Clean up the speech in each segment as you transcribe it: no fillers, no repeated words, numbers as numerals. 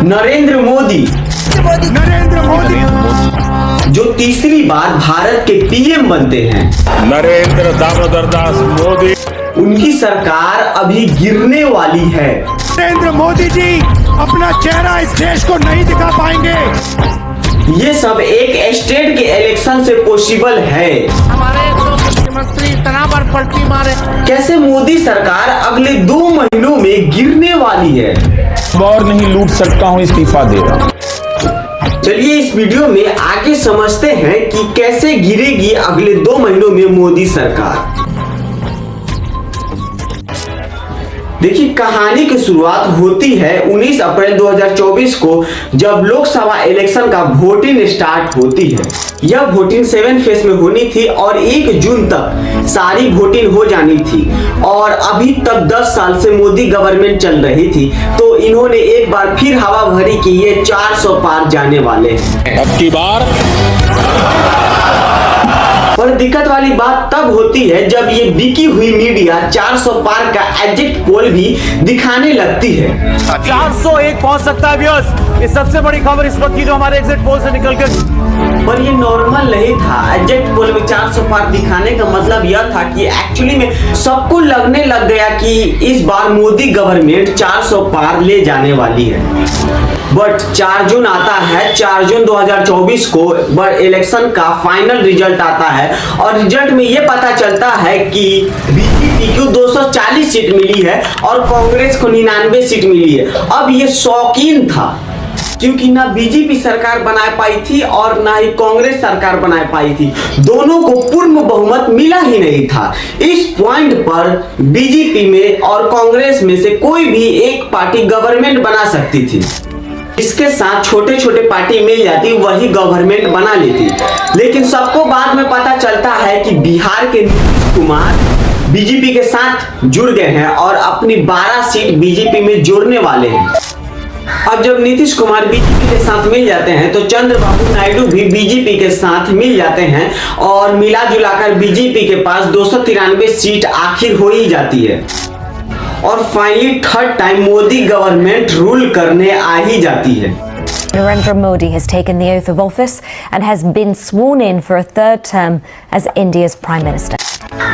नरेंद्र मोदी जो तीसरी बार भारत के पीएम बनते हैं। नरेंद्र दामोदर दास मोदी, उनकी सरकार अभी गिरने वाली है। नरेंद्र मोदी जी अपना चेहरा इस देश को नहीं दिखा पाएंगे। ये सब एक स्टेट के इलेक्शन से पॉसिबल है। हमारे मुख्यमंत्री इतना बार पलटी मारे। कैसे मोदी सरकार अगले 2 महीनों में गिरने वाली है। और नहीं लूट सकता हूं, इस्तीफा दे रहा हूं। चलिए इस वीडियो में आगे समझते हैं कि कैसे गिरेगी अगले 2 महीनों में मोदी सरकार। देखिए कहानी की शुरुआत होती है 19 अप्रैल 2024 को, जब लोकसभा इलेक्शन का वोटिंग स्टार्ट होती है। यह वोटिंग 7 फेज में होनी थी और 1 जून तक सारी वोटिंग हो जानी थी। और अभी तक 10 साल से मोदी गवर्नमेंट चल रही थी, तो इन्होंने एक बार फिर हवा भरी कि ये 400 पार जाने वाले हैं। अब की बार पर दिक्कत वाली बात तब होती है जब ये बिकी हुई मीडिया 400 पार का एग्जिट पोल भी दिखाने लगती है। 401 पहुंच सकता है व्यूअर्स। ये सबसे बड़ी खबर इस वक्त की जो हमारे एग्जिट पोल से निकल कर। पर ये नॉर्मल नहीं था। एग्जिट पोल में 400 पार दिखाने का मतलब यह था कि एक्चुअली में सबको लगने लग गया कि इस बार मोदी गवर्नमेंट 400 पार ले जाने वाली है। बट 4 जून आता है, 4 जून 2024 को इलेक्शन का फाइनल रिजल्ट आता है और रिजल्ट में ये पता चलता है कि बीजेपी को 240 सीट मिली है और कांग्रेस को 99 सीट मिली है। अब ये शौकीन था क्योंकि ना बीजेपी सरकार बना पाई थी और ना ही कांग्रेस सरकार बना पाई थी। दोनों को पूर्ण बहुमत मिला ही नहीं था। इस पॉइंट पर बीजेपी में और कांग्रेस में से कोई भी एक पार्टी गवर्नमेंट बना सकती थी। इसके साथ छोटे छोटे पार्टी मिल जाती, वही गवर्नमेंट बना लेती। लेकिन सबको बाद में पता चलता है कि बिहार के नीतीश कुमार बीजेपी के साथ जुड़ गए हैं और अपनी 12 सीट बीजेपी में जोड़ने वाले हैं। अब जब नीतीश कुमार बीजेपी के साथ मिल जाते हैं तो चंद्रबाबू नायडू भी बीजेपी के साथ मिल जाते हैं और मिला जुलाकर बीजेपी के पास 293 सीट आखिर हो ही जाती है। और finally 3rd time Modi government rule करने आ ही जाती है। Narendra Modi has taken the oath of office and has been sworn in for a 3rd term as India's Prime Minister.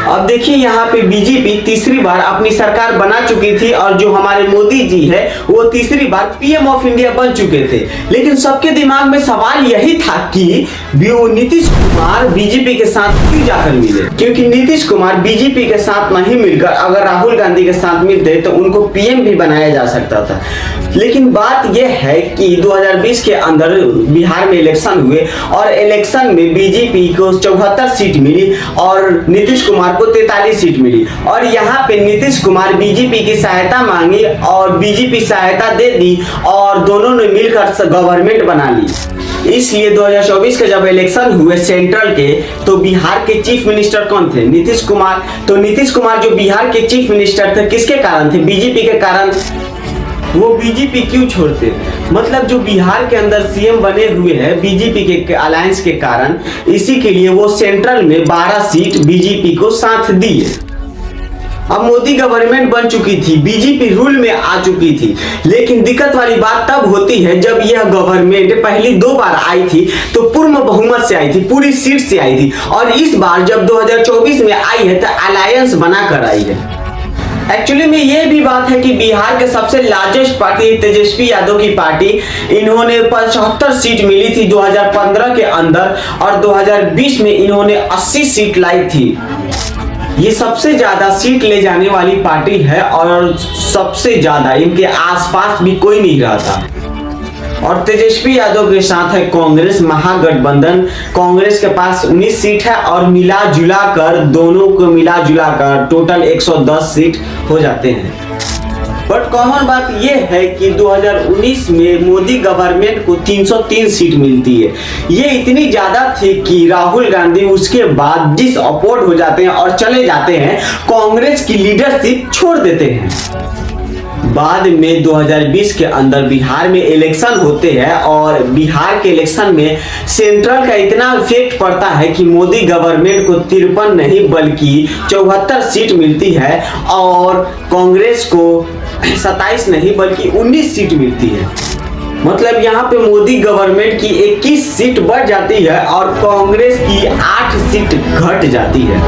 अब देखिए यहाँ पे बीजेपी तीसरी बार अपनी सरकार बना चुकी थी और जो हमारे मोदी जी है वो तीसरी बार पीएम ऑफ इंडिया बन चुके थे। लेकिन सबके दिमाग में सवाल यही था कि वो नीतीश कुमार बीजेपी के साथ क्यों जाकर मिले, क्योंकि नीतीश कुमार बीजेपी के साथ नहीं मिलकर अगर राहुल गांधी के साथ मिलते तो उनको पीएम भी बनाया जा सकता था। लेकिन बात यह है कि 2020 के अंदर बिहार में इलेक्शन हुए और इलेक्शन में बीजेपी को 74 सीट मिली और नीतीश कुमार को 43 सीट मिली। और यहाँ पे नीतीश कुमार बीजेपी की सहायता मांगी और बीजेपी सहायता दे दी और दोनों ने मिलकर गवर्नमेंट बना ली। इसलिए 2024 के जब इलेक्शन हुए सेंट्रल के, तो बिहार के चीफ मिनिस्टर कौन थे? नीतीश कुमार। तो नीतीश कुमार जो बिहार के चीफ मिनिस्टर थे किसके कारण थे? बीजेपी के कारण। वो बीजेपी क्यों छोड़ते? मतलब जो बिहार के अंदर सीएम बने हुए हैं बीजेपी के अलायंस के कारण, इसी के लिए वो सेंट्रल में 12 सीट बीजेपी को साथ दिए। अब मोदी गवर्नमेंट बन चुकी थी, बीजेपी रूल में आ चुकी थी। लेकिन दिक्कत वाली बात तब होती है जब यह गवर्नमेंट पहली 2 बार आई थी तो पूर्ण बहुमत से आई थी, पूरी सीट से आई थी। और इस बार जब 2024 में आई है तो अलायंस बनाकर आई है। एक्चुअली में ये भी बात है कि बिहार के सबसे लार्जेस्ट पार्टी तेजस्वी यादव की पार्टी, इन्होंने 75 सीट मिली थी 2015 के अंदर और 2020 में इन्होंने 80 सीट लाई थी। ये सबसे ज्यादा सीट ले जाने वाली पार्टी है और सबसे ज्यादा इनके आसपास भी कोई नहीं रहता। और तेजस्वी यादव के साथ है कांग्रेस महागठबंधन। कांग्रेस के पास 19 सीट है और मिला जुला कर दोनों को मिला जुला कर टोटल 110 सीट हो जाते हैं। बट कॉमन बात यह है कि 2019 में मोदी गवर्नमेंट को 303 सीट मिलती है। ये इतनी ज्यादा थी कि राहुल गांधी उसके बाद डिसअपॉइंट हो जाते हैं और चले जाते हैं, कांग्रेस की लीडरशिप छोड़ देते हैं। बाद में 2020 के अंदर बिहार में इलेक्शन होते हैं और बिहार के इलेक्शन में सेंट्रल का इतना इफेक्ट पड़ता है कि मोदी गवर्नमेंट को 53 नहीं बल्कि 74 सीट मिलती है और कांग्रेस को 27 नहीं बल्कि 19 सीट मिलती है। मतलब यहाँ पे मोदी गवर्नमेंट की 21 सीट बढ़ जाती है और कांग्रेस की 8 सीट घट जाती है।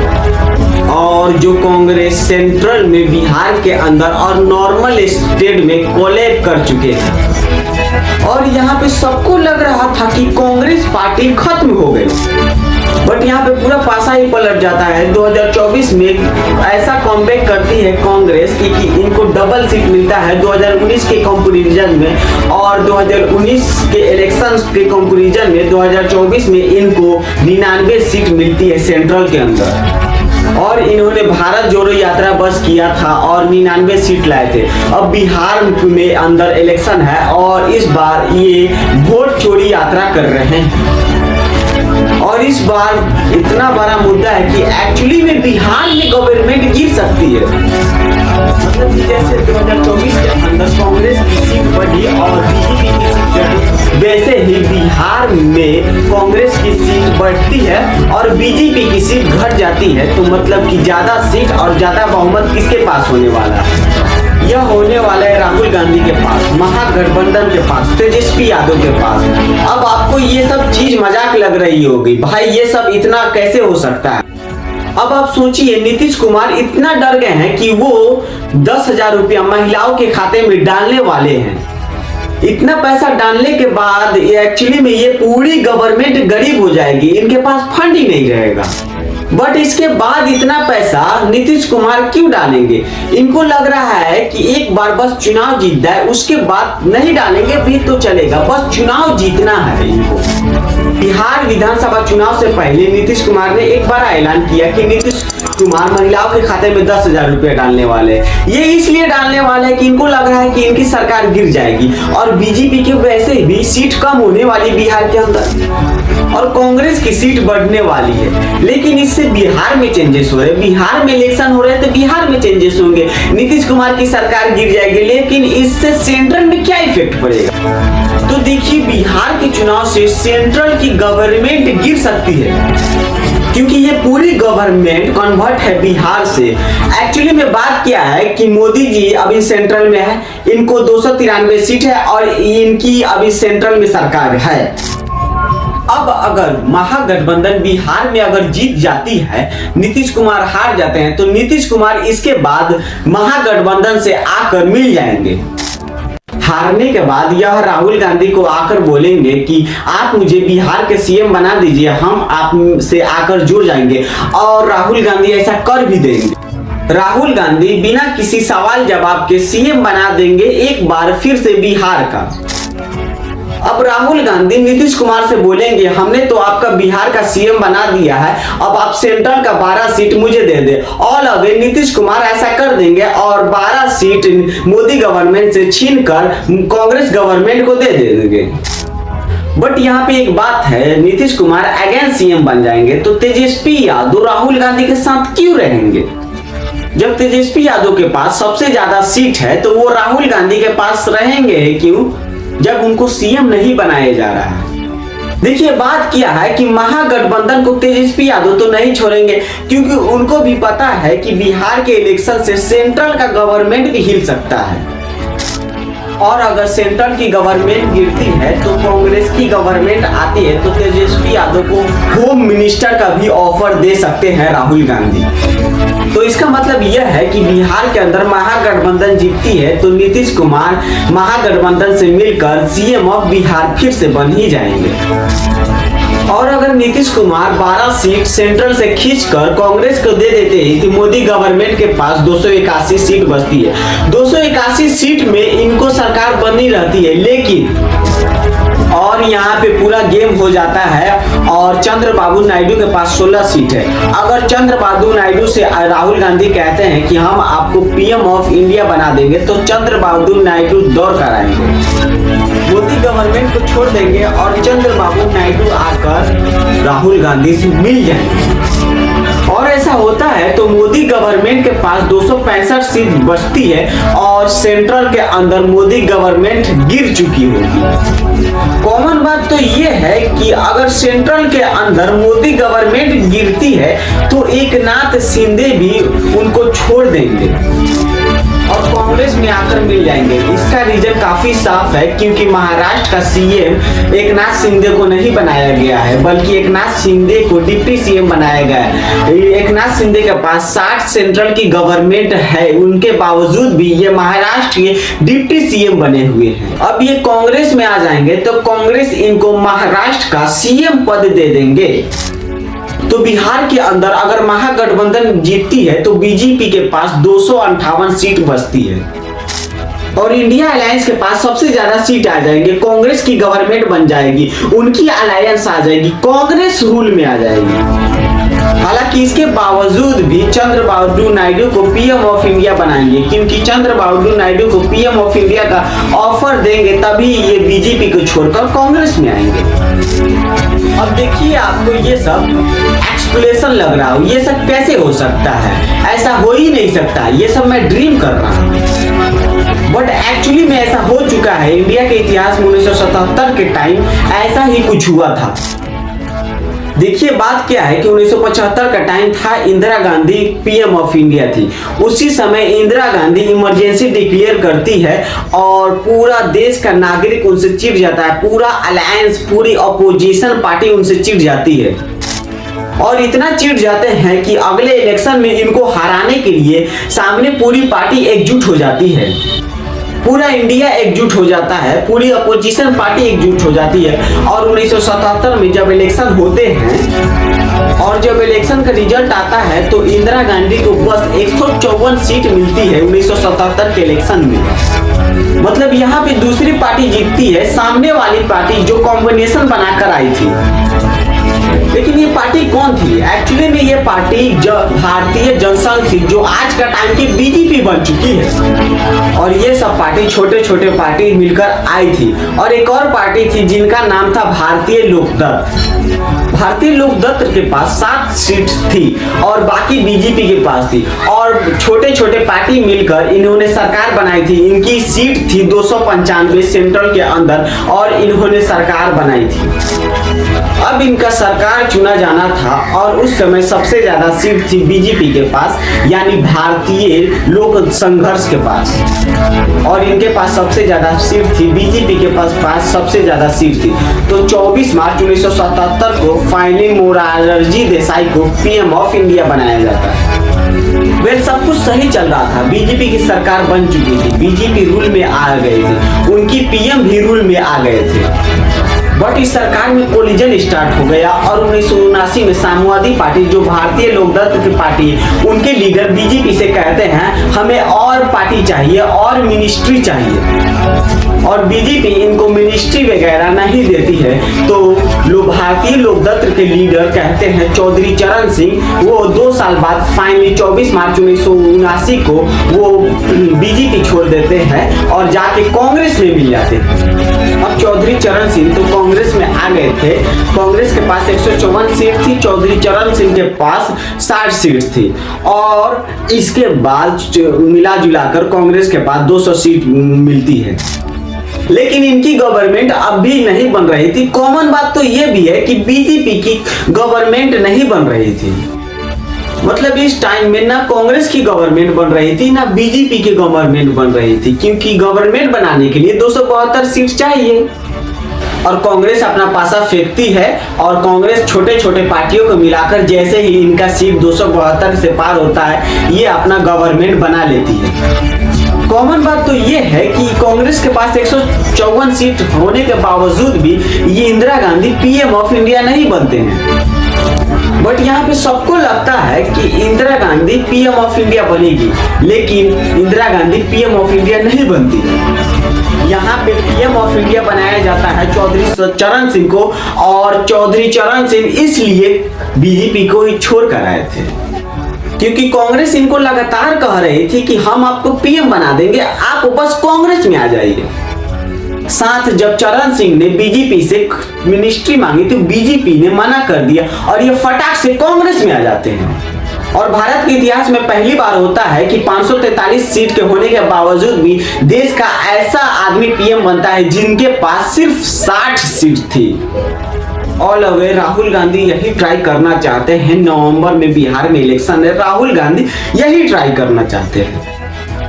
और जो कांग्रेस सेंट्रल में बिहार के अंदर और नॉर्मल स्टेट में कोलैप कर चुके हैं और यहाँ पे सबको लग रहा था कि कांग्रेस पार्टी खत्म हो गई, बट यहाँ पे पूरा पासा ही पलट जाता है। 2024 में ऐसा कमबैक करती है कांग्रेस कि इनको डबल सीट मिलता है 2019 के कंपैरिजन में, और 2019 के इलेक्शंस के कंपैरिजन में 2024 में इनको 99 सीट मिलती है सेंट्रल के अंदर। और इन्होंने भारत जोड़ो यात्रा बस किया था और 99 सीट लाए थे। अब बिहार में अंदर इलेक्शन है और इस बार ये वोट चोरी यात्रा कर रहे हैं। और इस बार इतना बड़ा मुद्दा है कि एक्चुअली में बिहार में गवर्नमेंट गिर सकती है। मतलब जैसे 2024 के अंदर कांग्रेस की सीट बढ़ी और बीजेपी की सीट घटी, वैसे ही बिहार में कांग्रेस की सीट बढ़ती है और बीजेपी की सीट घट जाती है। तो मतलब कि ज्यादा सीट और ज्यादा बहुमत किसके पास होने वाला है? यह होने वाला है राहुल गांधी के पास, महागठबंधन के पास, तेजस्वी यादव के पास। अब आपको ये सब चीज मजाक लग रही होगी, भाई ये सब इतना कैसे हो सकता है? अब आप सोचिए, नीतीश कुमार इतना डर गए हैं कि वो 10,000 रुपया महिलाओं के खाते में डालने वाले हैं। इतना पैसा डालने के बाद एक्चुअली में ये पूरी गवर्नमेंट गरीब हो जाएगी, इनके पास फंड ही नहीं रहेगा। बट इसके बाद इतना पैसा नीतीश कुमार क्यों डालेंगे? इनको लग रहा है कि एक बार बस चुनाव जीत जाए, उसके बाद नहीं डालेंगे भी तो चलेगा, बस चुनाव जीतना है इनको। बिहार विधानसभा चुनाव से पहले नीतीश कुमार ने एक बार ऐलान किया कि नीतीश कुमार महिलाओं के खाते में 10,000 रुपए डालने वाले। ये इसलिए डालने वाले हैं कि इनको लग रहा है कि इनकी सरकार गिर जाएगी और बीजेपी के वैसे भी सीट कम होने वाली बिहार के अंदर और कांग्रेस की सीट बढ़ने वाली है। लेकिन इससे बिहार में चेंजेस हो रहे, बिहार में इलेक्शन हो रहे, तो बिहार में चेंजेस होंगे, नीतीश कुमार की सरकार गिर जाएगी। लेकिन इससे सेंट्रल में क्या इफेक्ट पड़ेगा? तो देखिए, बिहार के चुनाव से सेंट्रल की गवर्नमेंट गिर सकती है क्योंकि ये पूरी गवर्नमेंट कन्वर्ट है बिहार से। एक्चुअली में बात क्या है कि मोदी जी अभी सेंट्रल में है, इनको 293 सीट है और इनकी अभी सेंट्रल में सरकार है। अब अगर महागठबंधन बिहार में अगर जीत जाती है, नीतीश कुमार हार जाते हैं, तो नीतीश कुमार इसके बाद महागठबंधन से आकर मिल जाएंगे। हारने के बाद यह राहुल गांधी को आकर बोलेंगे कि आप मुझे बिहार के सीएम बना दीजिए, हम आप से आकर जुड़ जाएंगे। और राहुल गांधी ऐसा कर भी देंगे। राहुल गांधी बिना किसी सवाल जवाब के सीएम बना देंगे एक बार फिर से बिहार का। अब राहुल गांधी नीतीश कुमार से बोलेंगे, हमने तो आपका बिहार का सीएम बना दिया है, अब आप सेंट्रल का 12 सीट मुझे दे दे। ऑल अवे नीतीश कुमार ऐसा कर देंगे और 12 सीट मोदी गवर्नमेंट से छीनकर कांग्रेस गवर्नमेंट को दे देंगे। बट यहाँ पे एक बात है, नीतीश कुमार अगेन सीएम बन जाएंगे तो तेजस्वी यादव राहुल गांधी के साथ क्यों रहेंगे? जब तेजस्वी यादव के पास सबसे ज्यादा सीट है तो वो राहुल गांधी के पास रहेंगे क्यों, जब उनको सीएम नहीं बनाया जा रहा है? देखिए, बात क्या है कि महागठबंधन को तेजस्वी यादव तो नहीं छोड़ेंगे क्योंकि उनको भी पता है कि बिहार के इलेक्शन से सेंट्रल का गवर्नमेंट भी हिल सकता है। और अगर सेंट्रल की गवर्नमेंट गिरती है तो कांग्रेस की गवर्नमेंट आती है तो तेजस्वी यादव को होम मिनिस्टर का भी ऑफर दे सकते हैं राहुल गांधी। तो इसका मतलब यह है कि बिहार के अंदर महागठबंधन जीतती है तो नीतीश कुमार महागठबंधन से मिलकर सीएम ऑफ बिहार फिर से बन ही जाएंगे। और अगर नीतीश कुमार 12 सीट सेंट्रल से खींचकर कांग्रेस को दे देते हैं तो मोदी गवर्नमेंट के पास 281 सीट बचती है। 281 सीट में इनको सरकार बनी रहती है, लेकिन और यहाँ पे पूरा गेम हो जाता है और चंद्रबाबू नायडू के पास 16 सीट है। अगर चंद्रबाबू नायडू से राहुल गांधी कहते हैं कि हम आपको पीएम ऑफ इंडिया बना देंगे तो चंद्रबाबू नायडू दौड़ कर आएंगे, मोदी गवर्नमेंट को छोड़ देंगे और चंद्रबाबू नायडू आकर राहुल गांधी से मिल जाएंगे। और ऐसा होता है तो मोदी गवर्नमेंट के पास 265 सीट बचती है और सेंट्रल के अंदर मोदी गवर्नमेंट गिर चुकी होगी। कॉमन बात तो ये है कि अगर सेंट्रल के अंदर मोदी गवर्नमेंट गिरती है तो एकनाथ शिंदे भी उनको छोड़ देंगे और कांग्रेस में आकर मिल जाएंगे। इसका रीजन काफी साफ है, क्योंकि महाराष्ट्र का सीएम एकनाथ शिंदे को नहीं बनाया गया है, बल्कि एकनाथ शिंदे को डिप्टी सीएम बनाया गया है। एकनाथ शिंदे के पास 60 सेंट्रल की गवर्नमेंट है, उनके बावजूद भी ये महाराष्ट्र के डिप्टी सीएम बने हुए हैं। अब ये कांग्रेस में आ जाएंगे तो कांग्रेस इनको महाराष्ट्र का सीएम पद दे देंगे। तो बिहार के अंदर अगर महागठबंधन जीतती है तो बीजेपी के पास 258 सीट बचती है और इंडिया अलायंस के पास सबसे ज्यादा सीट आ जाएंगे। कांग्रेस की गवर्नमेंट बन जाएगी, उनकी अलायंस आ जाएगी, कांग्रेस रूल में आ जाएगी। हालांकि इसके बावजूद भी चंद्रबाबू नायडू को पीएम ऑफ इंडिया बनाएंगे, क्योंकि चंद्रबाबू नायडू को पीएम ऑफ इंडिया का ऑफर देंगे तभी ये बीजेपी को छोड़कर कांग्रेस में आएंगे। अब देखिए, आपको ये सब एक्सप्लेनेशन लग रहा हो, ये सब कैसे हो सकता है, ऐसा हो ही नहीं सकता, ये सब मैं ड्रीम कर रहा हूँ, बट एक्चुअली में ऐसा हो चुका है। इंडिया के इतिहास में 1977 के टाइम ऐसा ही कुछ हुआ था। देखिए बात क्या है कि 1975 का टाइम था, Indira Gandhi PM of India थी। उसी समय इंदिरा गांधी इमरजेंसी डिक्लेयर करती है और पूरा देश का नागरिक उनसे चिढ़ जाता है, पूरा अलायंस, पूरी अपोजिशन पार्टी उनसे चिढ़ जाती है और इतना चिढ़ जाते हैं कि अगले इलेक्शन में इनको हराने के लिए सामने पूरी पार्टी एकजुट हो जाती है, पूरा इंडिया एकजुट हो जाता है, पूरी अपोजिशन पार्टी एकजुट हो जाती है। और 1977 में जब इलेक्शन होते हैं और जब इलेक्शन का रिजल्ट आता है तो इंदिरा गांधी को बस 154 सीट मिलती है 1977 के इलेक्शन में। मतलब यहाँ पे दूसरी पार्टी जीतती है, सामने वाली पार्टी जो कॉम्बिनेशन बनाकर आई थी। लेकिन ये पार्टी कौन थी? एक्चुअली में ये पार्टी भारतीय जनसंघ थी, जो आज का टाइम की बीजेपी बन चुकी है। और ये सब पार्टी छोटे छोटे पार्टी मिलकर आई थी। और एक और पार्टी थी जिनका नाम था भारतीय लोकदत्त। भारतीय लोकदत्त के पास 7 सीट थी और बाकी बीजेपी के पास थी। और छोटे छोटे पार्टी मिलकर इन्होंने सरकार बनाई थी। इनकी सीट थी 295 सेंट्रल के अंदर और इन्होंने सरकार बनाई थी। अब इनका सरकार चुना जाना था और उस समय सबसे ज्यादा सीट थी बीजेपी के पास, यानी भारतीय लोक संघर्ष के पास। और इनके पास सबसे ज्यादा सीट थी, बीजेपी के पास सबसे ज्यादा सीट थी। तो 24 मार्च 1977 को फाइनली मोरारजी देसाई को पीएम ऑफ इंडिया बनाया जाता है। वेल, सब कुछ सही चल रहा था, बीजेपी की सरकार बन चुकी थी, बीजेपी रूल में आ गई थी, उनकी पीएम भी रूल में आ गए थे। बट इस सरकार में कोलिजन स्टार्ट हो गया और 1979 में समाजवादी पार्टी, जो भारतीय लोकदत्त की पार्टी, उनके लीडर बीजेपी से कहते हैं हमें और पार्टी चाहिए और मिनिस्ट्री चाहिए। और बीजेपी इनको मिनिस्ट्री वगैरह नहीं देती है। तो भारतीय लोकदत्त के लीडर कहते हैं चौधरी चरण सिंह, वो 2 साल बाद फाइनली 24 मार्च 1979 को वो बीजेपी छोड़ देते हैं और जाके कांग्रेस में मिल जाते हैं। अब चौधरी चरण सिंह तो कांग्रेस में आ गए थे। कांग्रेस के पास 154 सीट थी, चौधरी चरण सिंह के पास 60 सीट थी। और इसके बाद मिला जुलाकर कांग्रेस के पास 200 सीट मिलती है। लेकिन इनकी गवर्नमेंट अब भी नहीं बन रही थी। कॉमन बात तो ये भी है कि बीजेपी की गवर्नमेंट नहीं बन रही थी। मतलब इस टाइम में ना कांग्रेस की गवर्नमेंट बन रही थी ना बीजेपी की गवर्नमेंट बन रही थी, क्योंकि गवर्नमेंट बनाने के लिए 272 सीट चाहिए और कांग्रेस अपना पासा फेंकती है। और कांग्रेस छोटे छोटे पार्टियों को मिलाकर जैसे ही इनका सीट 272 से पार होता है, ये अपना गवर्नमेंट बना लेती है। कॉमन बात तो ये है कि कांग्रेस के पास 154 सीट होने के बावजूद भी ये Indira Gandhi PM of India नहीं बनते हैं। बट यहाँ पे सबको लगता है कि Indira Gandhi PM of India बनेगी, लेकिन Indira Gandhi PM of India नहीं बनती। यहाँ पे पीएम ऑफ इंडिया बनाया जाता है चौधरी चरण सिंह को, और चौधरी चरण सिंह इसलिए बीजेपी को ही छोड़ कर आए थे, क्योंकि कांग्रेस इनको लगातार कह रही थी कि हम आपको पीएम बना देंगे, आप बस कांग्रेस में आ जाइए। साथ जब चरण सिंह ने बीजेपी से मिनिस्ट्री मांगी तो बीजेपी ने मना कर दिया और ये फटाक से कांग्रेस में आ जाते हैं। और भारत के इतिहास में पहली बार होता है कि 543 सीट के होने के बावजूद भी देश का ऐसा आदमी पीएम बनता है जिनके पास सिर्फ 60 सीट थी। ऑल अवे राहुल गांधी यही ट्राई करना चाहते हैं। नवंबर में बिहार में इलेक्शन है, राहुल गांधी यही ट्राई करना चाहते हैं।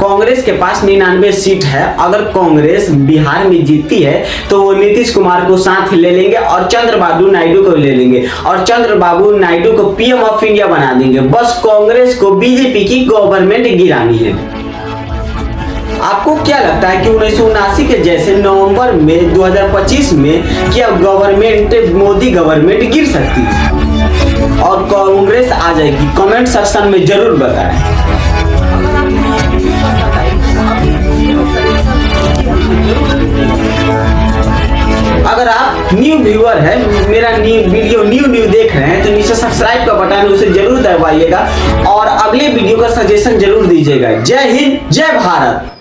कांग्रेस के पास 99 सीट है। अगर कांग्रेस बिहार में जीतती है तो वो नीतीश कुमार को साथ ले लेंगे और चंद्रबाबू नायडू को ले लेंगे और चंद्रबाबू नायडू को पीएम ऑफ इंडिया बना देंगे। बस कांग्रेस को बीजेपी की गवर्नमेंट गिरानी है। आपको क्या लगता है कि 1979 के जैसे नवंबर में 2025 में क्या गवर्नमेंट मोदी गवर्नमेंट गिर सकती है और कांग्रेस आ जाएगी? कमेंट सेक्शन में जरूर बताएं। अगर आप न्यू व्यूअर है, मेरा वीडियो न्यू देख रहे हैं तो नीचे सब्सक्राइब का बटन है उसे जरूर दबाइएगा और अगले वीडियो का सजेशन जरूर दीजिएगा। जय हिंद, जय भारत।